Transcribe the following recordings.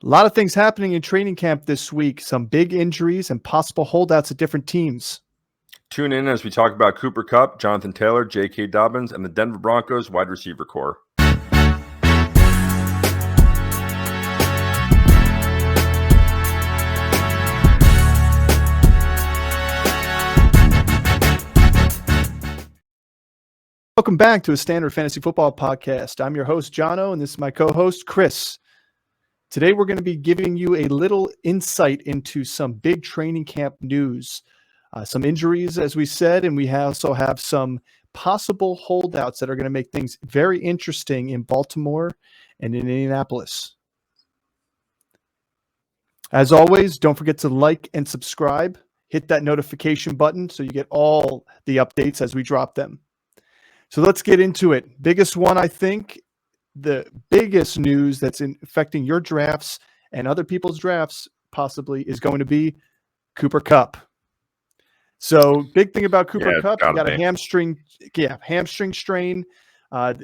A lot of things happening in training camp this week. Some big injuries and possible holdouts at different teams. Tune in as we talk about Cooper Kupp, Jonathan Taylor, J.K. Dobbins, and the Denver Broncos wide receiver core. Welcome back to a Standard Fantasy Football Podcast. I'm your host, Jono, and this is my co-host, Chris. Today, we're going to be giving you a little insight into some big training camp news. Some injuries, as we said, and we also have some possible holdouts that are going to make things very interesting in Baltimore and in Indianapolis. As always, don't forget to like and subscribe. Hit that notification button so you get all the updates as we drop them. So let's get into it. Biggest one, I think, the biggest news that's affecting your drafts and other people's drafts possibly is going to be Cooper Kupp. So big thing about Cooper Kupp, he got a hamstring strain.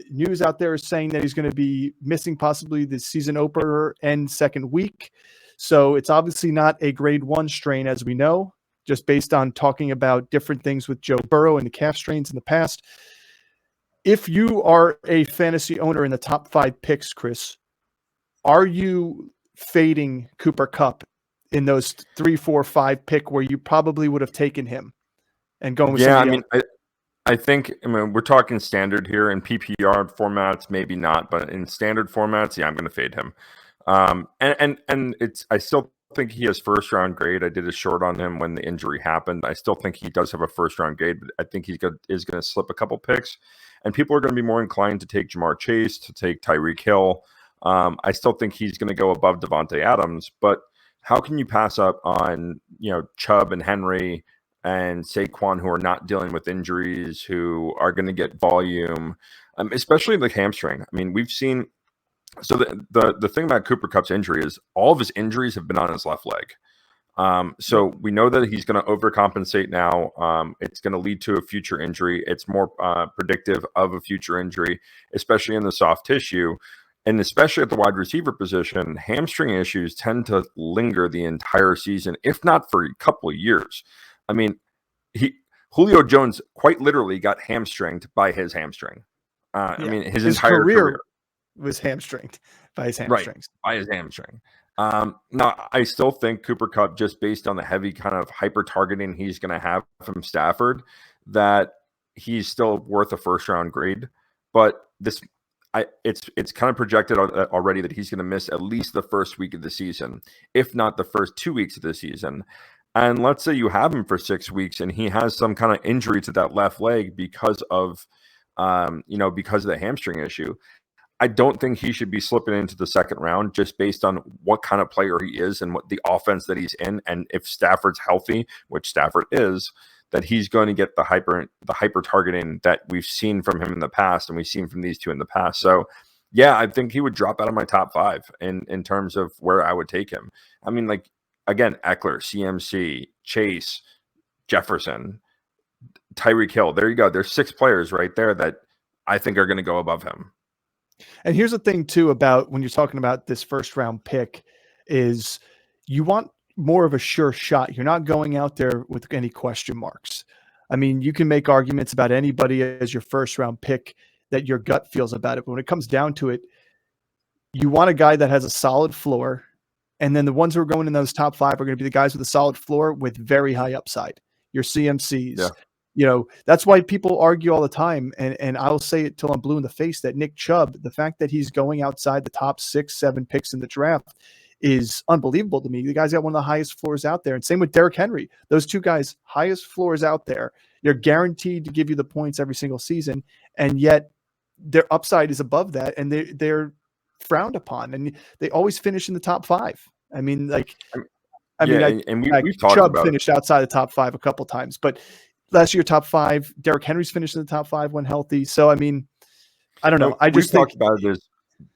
News out there is saying that he's going to be missing possibly the season opener and second week. So it's obviously not a grade 1 strain, as we know, just based on talking about different things with Joe Burrow and the calf strains in the past. If you are a fantasy owner in the top 5 picks, Chris, are you fading Cooper Kupp in those 3, 4, 5 pick where you probably would have taken him and going with somebody else? I think we're talking standard here. In PPR formats, maybe not, but in standard formats, yeah, I'm going to fade him. I still think he has first round grade. I did a short on him when the injury happened. I still think he does have a first round grade, but I think he is going to slip a couple picks. And people are going to be more inclined to take Jamar Chase, to take Tyreek Hill. I still think he's going to go above Devontae Adams, but how can you pass up on, Chubb and Henry and Saquon, who are not dealing with injuries, who are going to get volume, especially the hamstring? I mean, we've seen. So the thing about Cooper Kupp's injury is all of his injuries have been on his left leg. So we know that he's going to overcompensate now. It's going to lead to a future injury. It's more predictive of a future injury, especially in the soft tissue. And especially at the wide receiver position, hamstring issues tend to linger the entire season, if not for a couple of years. I mean, Julio Jones quite literally got hamstringed by his hamstring. I mean, his entire career was hamstringed by his hamstrings. Right, by his hamstring. Now, I still think Cooper Kupp, just based on the heavy kind of hyper targeting he's going to have from Stafford, that he's still worth a first round grade. But it's kind of projected already that he's going to miss at least the first week of the season, if not the first 2 weeks of the season. And let's say you have him for 6 weeks and he has some kind of injury to that left leg because of the hamstring issue. I don't think he should be slipping into the second round just based on what kind of player he is and what the offense that he's in. And if Stafford's healthy, which Stafford is, that he's going to get the hyper targeting that we've seen from him in the past, and we've seen from these two in the past. So yeah, I think he would drop out of my top 5 in terms of where I would take him. I mean, like, again, Eckler, CMC, Chase, Jefferson, Tyreek Hill. There you go. There's 6 players right there that I think are going to go above him. And here's the thing too about when you're talking about this first round pick is you want more of a sure shot. You're not going out there with any question marks. I mean, you can make arguments about anybody as your first round pick that your gut feels about it. But when it comes down to it, you want a guy that has a solid floor. And then the ones who are going in those top 5 are going to be the guys with a solid floor with very high upside. Your CMCs. Yeah. That's why people argue all the time, and I'll say it till I'm blue in the face, that Nick Chubb, the fact that he's going outside the top 6, 7 picks in the draft is unbelievable to me. The guy's got one of the highest floors out there. And same with Derrick Henry. Those two guys, highest floors out there. They're guaranteed to give you the points every single season, and yet their upside is above that, and they're frowned upon, and they always finish in the top 5. I mean, we've talked Chubb about finished outside the top 5 a couple times, but last year, top 5. Derrick Henry's finished in the top 5 when healthy. So, I mean, I don't know. We've talked about it as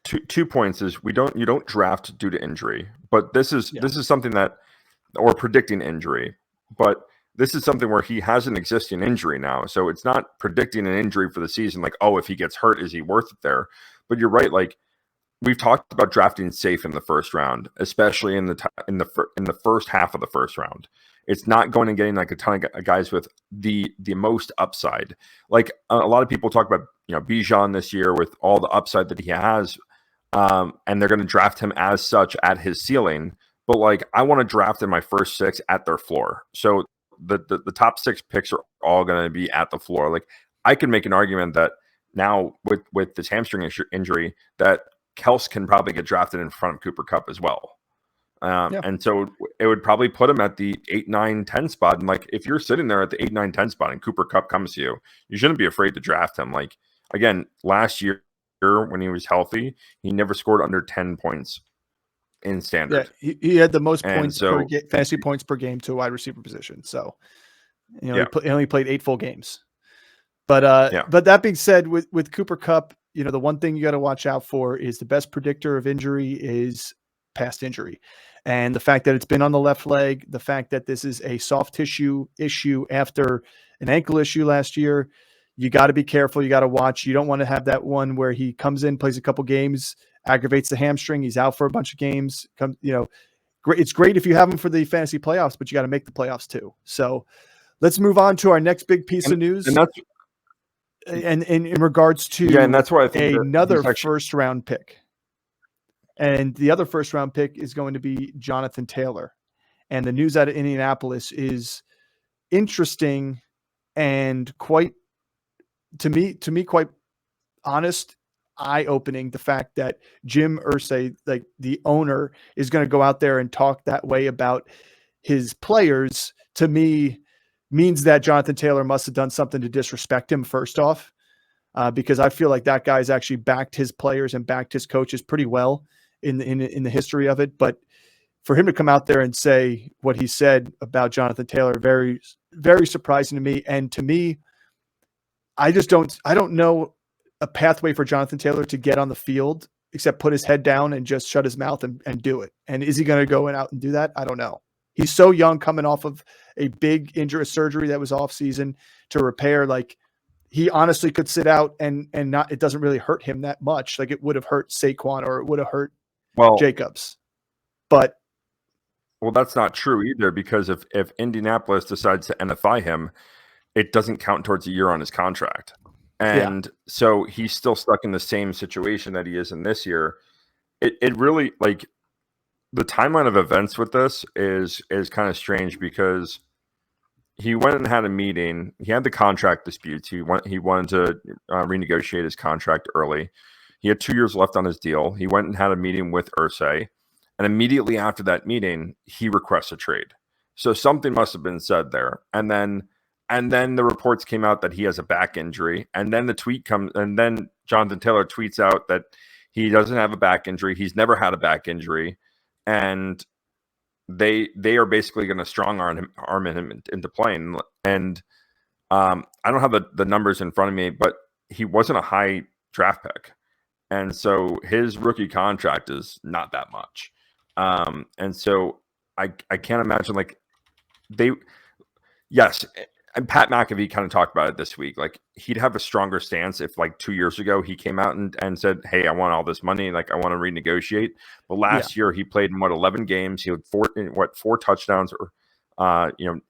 2 points is you don't draft due to injury, but this is something that, or predicting injury, but this is something where he has an existing injury now. So it's not predicting an injury for the season. Like, oh, if he gets hurt, is he worth it there? But you're right. Like, we've talked about drafting safe in the first round, especially in the first half of the first round. It's not going and getting like a ton of guys with the most upside. Like a lot of people talk about, Bijan this year with all the upside that he has, and they're going to draft him as such at his ceiling. But like, I want to draft in my first 6 at their floor. So the top 6 picks are all going to be at the floor. Like, I can make an argument that now with this hamstring injury that Kels can probably get drafted in front of Cooper Kupp as well. And so it would probably put him at the 8, 9, 10 spot. And like, if you're sitting there at the 8, 9, 10 spot and Cooper Kupp comes to you, you shouldn't be afraid to draft him. Like, again, last year when he was healthy, he never scored under 10 points in standard. Yeah, he had the most points so, fantasy points per game to a wide receiver position. So, he only played 8 full games. But but that being said, with Cooper Kupp, the one thing you got to watch out for is the best predictor of injury is past injury. And the fact that it's been on the left leg, the fact that this is a soft tissue issue after an ankle issue last year, you got to be careful. You got to watch. You don't want to have that one where he comes in, plays a couple games, aggravates the hamstring. He's out for a bunch of games. It's great if you have him for the fantasy playoffs, but you got to make the playoffs too. So let's move on to our next big piece of news. And in regards to and that's why I think another first round pick. And the other first round pick is going to be Jonathan Taylor. And the news out of Indianapolis is interesting and quite, to me, quite honest, eye-opening. The fact that Jim Irsay, like the owner, is going to go out there and talk that way about his players, to me, means that Jonathan Taylor must have done something to disrespect him first off, because I feel like that guy's actually backed his players and backed his coaches pretty well in the history of it. But for him to come out there and say what he said about Jonathan Taylor, very, very surprising to me. And to me, I don't know a pathway for Jonathan Taylor to get on the field except put his head down and just shut his mouth and do it. And is he going to go out and do that? I don't know. He's so young, coming off of a big injury surgery that was off season to repair. Like, he honestly could sit out and not, it doesn't really hurt him that much. Like it would have hurt Saquon or it would have hurt Jacobs. But that's not true either, because if Indianapolis decides to NFI him, it doesn't count towards a year on his contract. And so he's still stuck in the same situation that he is in this year. It really, like, the timeline of events with this is kind of strange, because he went and had a meeting. He had the contract disputes. He wanted to renegotiate his contract early. He had 2 years left on his deal. He went and had a meeting with Irsay, and immediately after that meeting, he requests a trade. So something must have been said there. And then the reports came out that he has a back injury. And then the tweet comes, and then Jonathan Taylor tweets out that he doesn't have a back injury. He's never had a back injury. And they are basically going to strong arm him into playing. And I don't have the numbers in front of me, but he wasn't a high draft pick. And so his rookie contract is not that much. And so I can't imagine, like, and Pat McAfee kind of talked about it this week. Like, he'd have a stronger stance if, like, 2 years ago he came out and said, hey, I want all this money. Like, I want to renegotiate. But last year he played in 11 games. He had four touchdowns or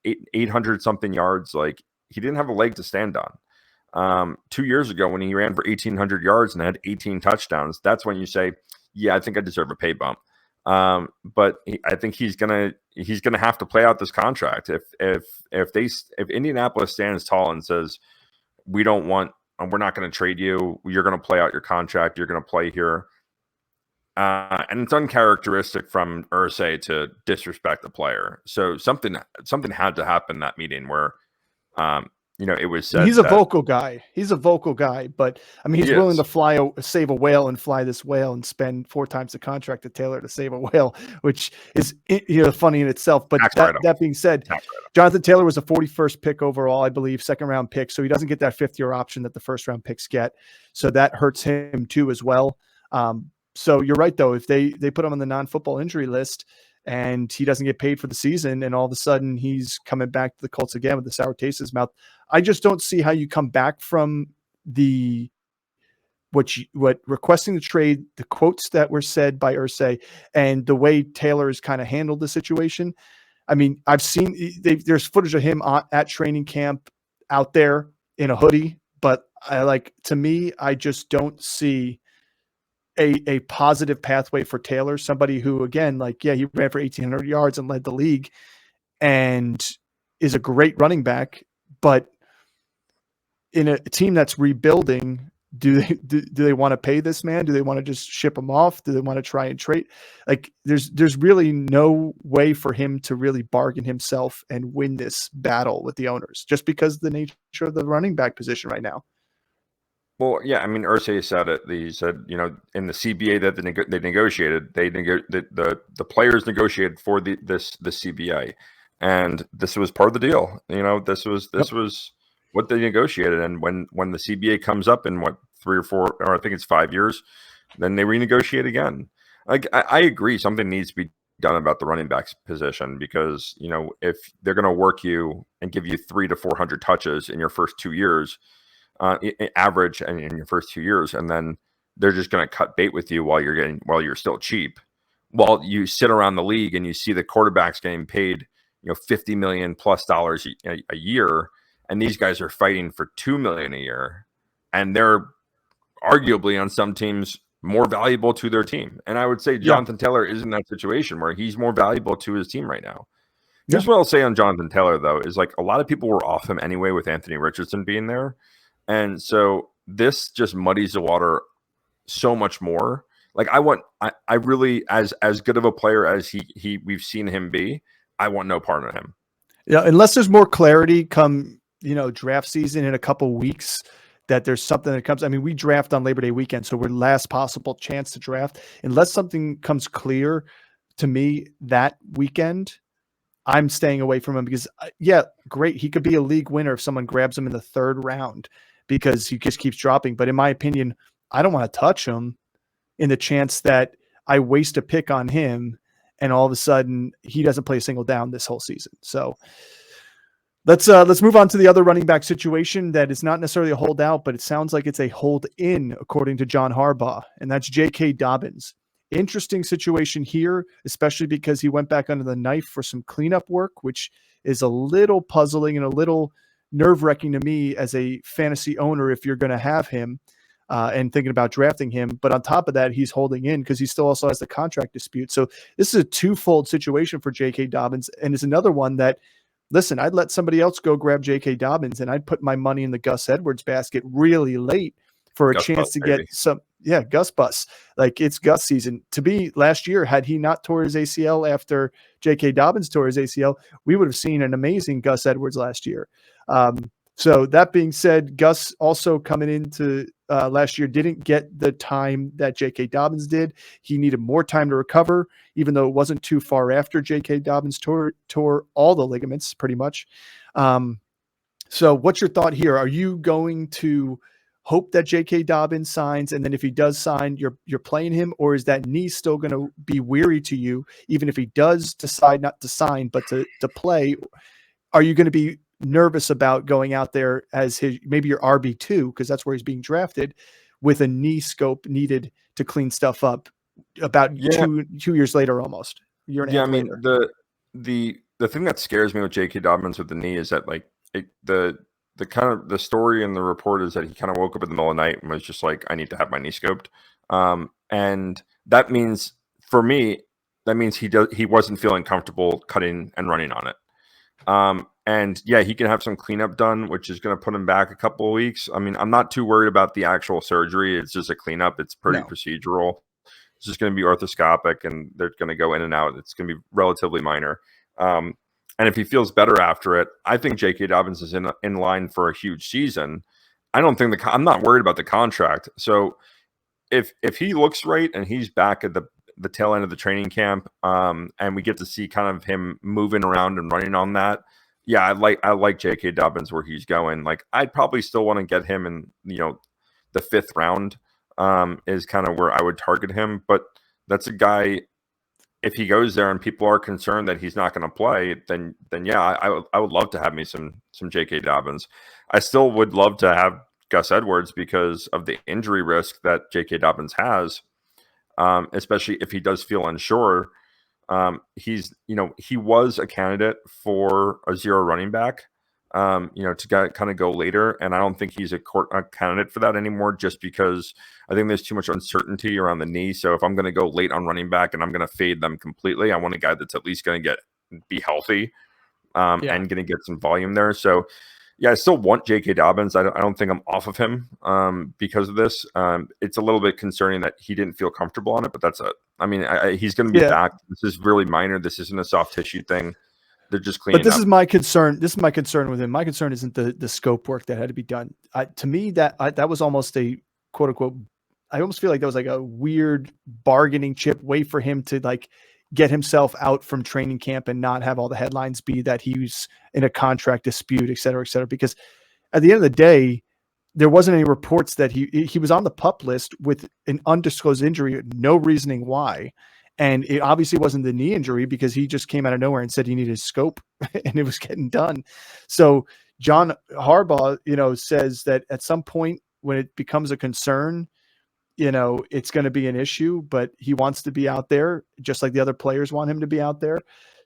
800 something yards. Like, he didn't have a leg to stand on. 2 years ago when he ran for 1,800 yards and had 18 touchdowns, that's when you say, yeah, I think I deserve a pay bump. But I think he's gonna have to play out this contract. If Indianapolis stands tall and says, we're not going to trade you, you're going to play out your contract, you're going to play here, and it's uncharacteristic from Irsay to disrespect the player. So something had to happen in that meeting where it was said he's a vocal guy. He's a vocal guy, but I mean, he's willing to save a whale and fly this whale and spend 4 times the contract of Taylor to save a whale, which is funny in itself. But that being said, Jonathan Taylor was a 41st pick overall, I believe, second round pick. So he doesn't get that 5th year option that the first round picks get. So that hurts him too as well. So you're right though. If they put him on the non-football injury list and he doesn't get paid for the season, and all of a sudden he's coming back to the Colts again with the sour taste in his mouth, I just don't see how you come back from the what requesting the trade, the quotes that were said by Irsay, and the way Taylor has kind of handled the situation. I mean, I've seen there's footage of him at training camp out there in a hoodie, but to me, I just don't see a positive pathway for Taylor. Somebody who, again, he ran for 1,800 yards and led the league, and is a great running back, but in a team that's rebuilding, do they want to pay this man? Do they want to just ship him off? Do they want to try and trade? There's really no way for him to really bargain himself and win this battle with the owners, just because of the nature of the running back position right now. Well, yeah, I mean, Irsay said it. He said, in the CBA that they negotiated, the players negotiated for the CBA, and this was part of the deal. This was what they negotiated, and when the CBA comes up in 3 or 4, or I think it's 5 years, then they renegotiate again. I agree, something needs to be done about the running backs position, because if they're going to work you and give you 300 to 400 touches in your first 2 years, average, and in your first 2 years, and then they're just going to cut bait with you while you're still cheap, while you sit around the league and you see the quarterbacks getting paid $50 million plus a year, and these guys are fighting for $2 million a year, and they're arguably on some teams more valuable to their team. And I would say Jonathan Taylor is in that situation where he's more valuable to his team right now. Here's what I'll say on Jonathan Taylor, though, is a lot of people were off him anyway with Anthony Richardson being there. And so this just muddies the water so much more. I really, as good of a player as we've seen him be, I want no part of him. Yeah, unless there's more clarity come, draft season in a couple weeks, that there's something that comes. I mean, we draft on Labor Day weekend, so we're last possible chance to draft. Unless something comes clear to me that weekend, I'm staying away from him, because great, he could be a league winner if someone grabs him in the 3rd round, because he just keeps dropping. But in my opinion, I don't want to touch him in the chance that I waste a pick on him and all of a sudden he doesn't play a single down this whole season. So let's move on to the other running back situation that is not necessarily a holdout, but it sounds like it's a hold in, according to John Harbaugh, and that's J.K. Dobbins. Interesting situation here, especially because he went back under the knife for some cleanup work, which is a little puzzling and a little nerve-wracking to me as a fantasy owner if you're going to have him and thinking about drafting him. But on top of that, he's holding in because he still also has the contract dispute. So this is a twofold situation for J.K. Dobbins, and it's another one that, listen, I'd let somebody else go grab J.K. Dobbins, and I'd put my money in the Gus Edwards basket really late for a chance to get some, Gus bus. It's Gus season. To be last year, had he not tore his ACL after J.K. Dobbins tore his ACL, we would have seen an amazing Gus Edwards last year. So that being said, Gus also coming into last year didn't get the time that J.K. Dobbins did. He needed more time to recover, even though it wasn't too far after J.K. Dobbins tore all the ligaments pretty much. So what's your thought here? Are you going to hope that J.K. Dobbins signs, and then if he does sign, you're playing him, or is that knee still going to be weary to you, even if he does decide not to sign but to play? Are you going to be nervous about going out there as maybe your RB2, because that's where he's being drafted, with a knee scope needed to clean stuff up about 2 years later, almost a year and a half later? The thing that scares me with J.K. Dobbins with the knee is that the kind of the story in the report is that he kind of woke up in the middle of the night and was just like, I need to have my knee scoped. And that means, for me, he wasn't feeling comfortable cutting and running on it. And he can have some cleanup done, which is going to put him back a couple of weeks. I mean, I'm not too worried about the actual surgery. It's just a cleanup. It's pretty procedural. It's just going to be arthroscopic, and they're going to go in and out. It's going to be relatively minor. And if he feels better after it, I think J.K. Dobbins is in line for a huge season. I'm not worried about the contract. So if he looks right and he's back at the tail end of the training camp, and we get to see kind of him moving around and running on that, I like J.K. Dobbins where he's going. I'd probably still want to get him in the 5th round is kind of where I would target him. But that's a guy, if he goes there and people are concerned that he's not going to play, then I would love to have me some J.K. Dobbins. I still would love to have Gus Edwards because of the injury risk that J.K. Dobbins has, especially if he does feel unsure. He was a candidate for a zero running back, to kind of go later. And I don't think he's a candidate for that anymore, just because I think there's too much uncertainty around the knee. So if I'm going to go late on running back and I'm going to fade them completely, I want a guy that's at least going to be healthy and going to get some volume there. So yeah, I still want J.K. Dobbins. I don't think I'm off of him because of this. It's a little bit concerning that he didn't feel comfortable on it, but that's it. I mean, he's going to be back. This is really minor. This isn't a soft tissue thing. They're just cleaning But this up. is my concern. This is my concern with him. My concern isn't the scope work that had to be done. To me, that was almost a quote unquote. I almost feel like that was like a weird bargaining chip way for him to like get himself out from training camp and not have all the headlines be that he's in a contract dispute, et cetera, et cetera. Because at the end of the day, there wasn't any reports that he was on the PUP list with an undisclosed injury, no reasoning why. And it obviously wasn't the knee injury because he just came out of nowhere and said he needed scope and it was getting done. So John Harbaugh, says that at some point when it becomes a concern, it's going to be an issue, but he wants to be out there just like the other players want him to be out there.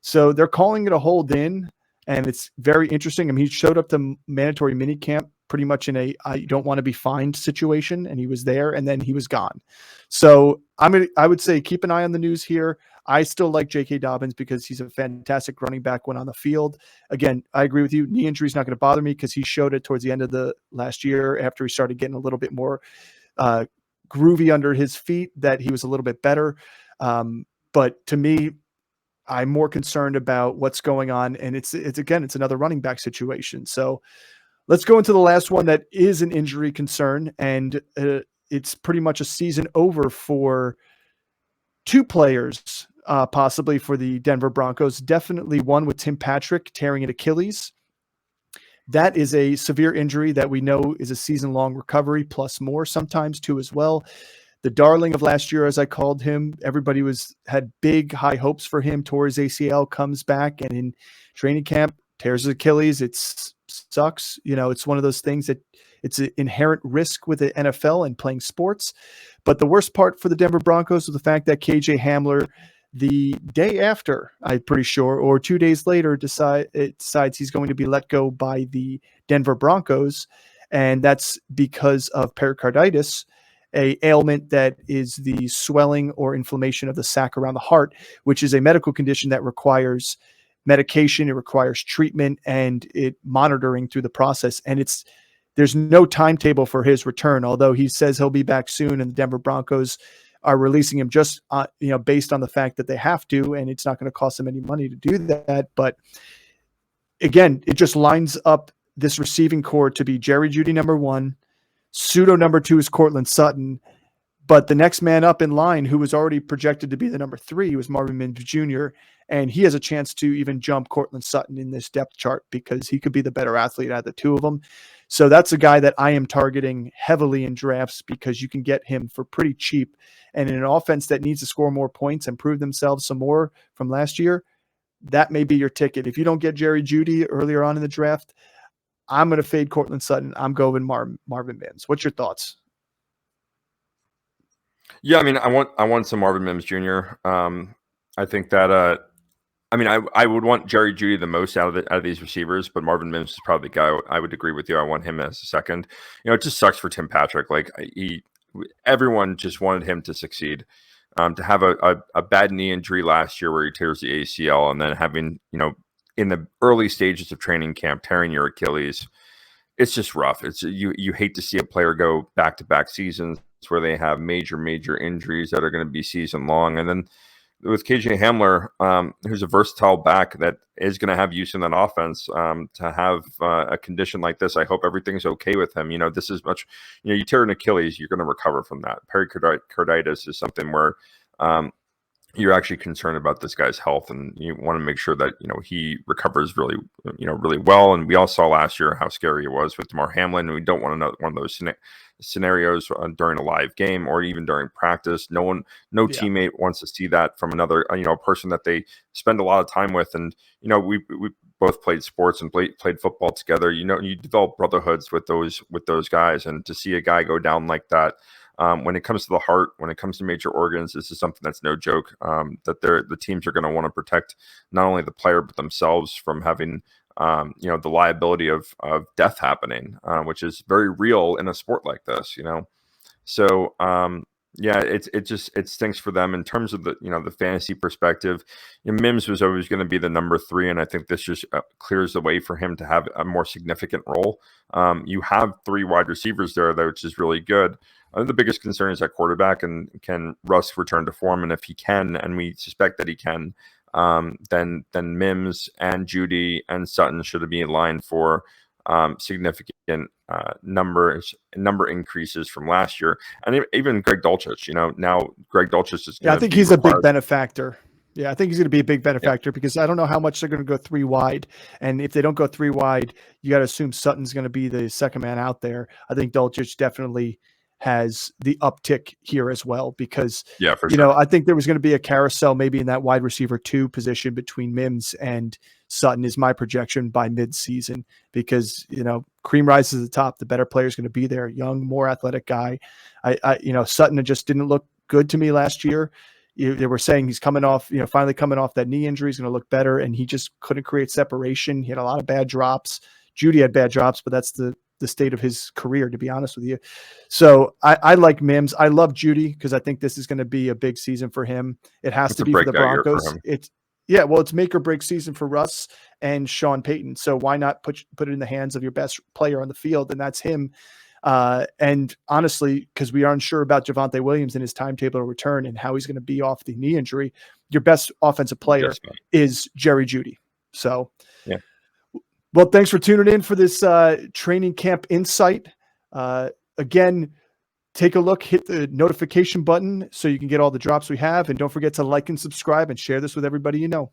So they're calling it a hold in, and it's very interesting. I mean, he showed up to mandatory mini camp pretty much in a I don't want to be fined situation, and he was there and then he was gone. So I would say keep an eye on the news here. I still like J.K. Dobbins because he's a fantastic running back when on the field. Again, I agree with you. Knee injury is not going to bother me because he showed it towards the end of the last year after he started getting a little bit more groovy under his feet, that he was a little bit better. But to me, I'm more concerned about what's going on. And it's another running back situation. So let's go into the last one that is an injury concern. And it's pretty much a season over for two players, possibly for the Denver Broncos. Definitely one with Tim Patrick tearing an Achilles. That is a severe injury that we know is a season-long recovery, plus more, sometimes two as well. The darling of last year, as I called him, everybody had big, high hopes for him. Tore his ACL, comes back, and in training camp, tears his Achilles. It sucks. It's one of those things that it's an inherent risk with the NFL and playing sports. But the worst part for the Denver Broncos is the fact that KJ Hamler, the day after, I'm pretty sure, or 2 days later, decides he's going to be let go by the Denver Broncos. And that's because of pericarditis, a ailment that is the swelling or inflammation of the sac around the heart, which is a medical condition that requires medication, it requires treatment, and it monitoring through the process. And there's no timetable for his return, although he says he'll be back soon, and the Denver Broncos are releasing him just based on the fact that they have to, and it's not going to cost them any money to do that. But again, it just lines up this receiving core to be Jerry Jeudy number one, pseudo number two is Courtland Sutton, but the next man up in line, who was already projected to be the number three, was Marvin Mims Jr., and he has a chance to even jump Courtland Sutton in this depth chart because he could be the better athlete out of the two of them. So that's a guy that I am targeting heavily in drafts because you can get him for pretty cheap. And in an offense that needs to score more points and prove themselves some more from last year, that may be your ticket. If you don't get Jerry Jeudy earlier on in the draft, I'm going to fade Courtland Sutton. I'm going Marvin Mims. What's your thoughts? Yeah, I mean, I want some Marvin Mims Jr. I think that I would want Jerry Jeudy the most out of these receivers, but Marvin Mims is probably the guy I would agree with you. I want him as a second. It just sucks for Tim Patrick. Like everyone just wanted him to succeed. To have a bad knee injury last year where he tears the ACL, and then having in the early stages of training camp tearing your Achilles, it's just rough. It's you hate to see a player go back-to-back seasons where they have major injuries that are going to be season long, and then with KJ Hamler, who's a versatile back that is going to have use in that offense, to have a condition like this, I hope everything's okay with him. This is much, you tear an Achilles, you're going to recover from that. Pericarditis is something where you're actually concerned about this guy's health, and you want to make sure that he recovers really well. And we all saw last year how scary it was with Damar Hamlin, and we don't want another one of those scenarios during a live game or even during practice. No teammate wants to see that from another person that they spend a lot of time with. And we both played sports and played football together. You know, you develop brotherhoods with those guys, and to see a guy go down like that. When it comes to the heart, when it comes to major organs, this is something that's no joke. That the teams are going to want to protect not only the player but themselves from having the liability of death happening, which is very real in a sport like this. So yeah, it stinks for them in terms of the fantasy perspective. Mims was always going to be the number 3, and I think this just clears the way for him to have a more significant role. You have 3 wide receivers there, though, which is really good. I think the biggest concern is at quarterback, and can Russ return to form? And if he can, and we suspect that he can, then Mims and Judy and Sutton should be in line for significant number increases from last year, and even Greg Dulcich. Now Greg Dulcich is. Yeah, I think he's a big benefactor. Yeah, I think he's going to be a big benefactor because I don't know how much they're going to go 3 wide, and if they don't go 3 wide, you got to assume Sutton's going to be the second man out there. I think Dulcich definitely has the uptick here as well because for sure. I think there was going to be a carousel maybe in that wide receiver 2 position between Mims and Sutton is my projection by mid-season because cream rises to the top, the better player is going to be there. Young, more athletic guy. Sutton just didn't look good to me last year. They were saying he's coming off, finally coming off that knee injury. He's going to look better, and he just couldn't create separation. He had a lot of bad drops. Judy had bad drops, but that's the state of his career, to be honest with you. So I like Mims. I love Judy because I think this is going to be a big season for him. It has to be for the Broncos. It's make or break season for Russ and Sean Payton. So why not put it in the hands of your best player on the field, and that's him. And honestly, because we are unsure about Javonte Williams and his timetable of return and how he's going to be off the knee injury, your best offensive player is Jerry Judy. So, yeah. Well, thanks for tuning in for this training camp insight. Again, take a look, hit the notification button so you can get all the drops we have. And don't forget to like and subscribe and share this with everybody you know.